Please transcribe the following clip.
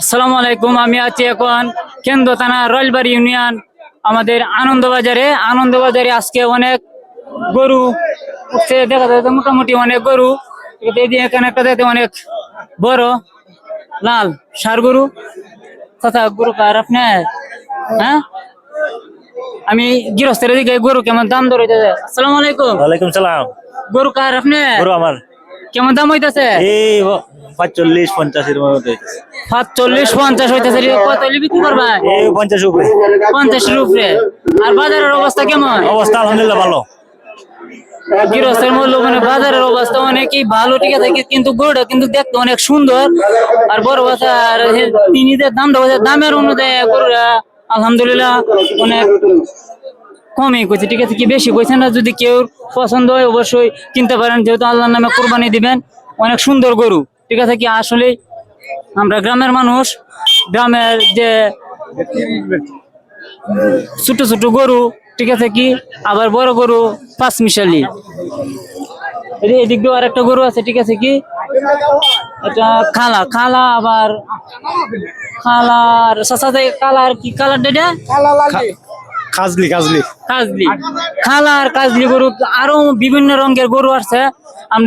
আসসালামু আলাইকুম। আমি আছি এখন কেন্দ্র থানা রয়্যালবাড়ি ইউনিয়ন আমাদের আনন্দবাজারে আজকে অনেক গরু উঠছে, দেখা যাচ্ছে মোটামুটি অনেক গরু। এখানে একটা দেখতে অনেক বড় লাল ষাঁড় গরু। তথা গরু কার আপনার? হ্যাঁ, আমি গৃহস্থের দিকে গরু কেমন দাম দর হইতেছে। আসসালামু আলাইকুম। ওয়ালাইকুম সালাম। গরু কার আপনার? গরু আমার কেমন দাম হইতেছে? এই 45-50 এর মধ্যে হইতেছে। 45-50 হইতেছে। কত হইলে বিক্রি করবা? এই 50 উপরে 50 উপরে। আর বাজারের অবস্থা কেমন? অবস্থা আলহামদুলিল্লাহ ভালো। গৃহস্থের মূল্য মানে বাজারের অবস্থা অনেকই ভালো, ঠিক আছে, কিন্তু গরুটা কিন্তু দেখতে অনেক সুন্দর আর বড় কথা। আর তিনি যে দামটা বলছে, দামের অনুযায়ী গরুটা আলহামদুলিল্লাহ অনেক কমই কইছে, ঠিক আছে, কি বেশি কইছে না। যদি কেউ পছন্দ হয় অবশ্যই কিনতে পারেন, যেহেতু আল্লাহর নামে কুরবানি দিবেন। অনেক সুন্দর গরু, ঠিক আছে, কি আসলে আমরা গ্রামের মানুষ, গ্রামের যে ছোট ছোট গরু, ঠিক আছে, কি আবার বড় গরু পাঁচ মিশালি। এদিক দিয়ে আর একটা গরু আছে, ঠিক আছে, কি এটা খালা আবার খালার সাথে কালার কি কালার এটা কাজলি কাজলি খালা আর কাজলি গরু, আরো বিভিন্ন রঙের গরু আছে। আমরা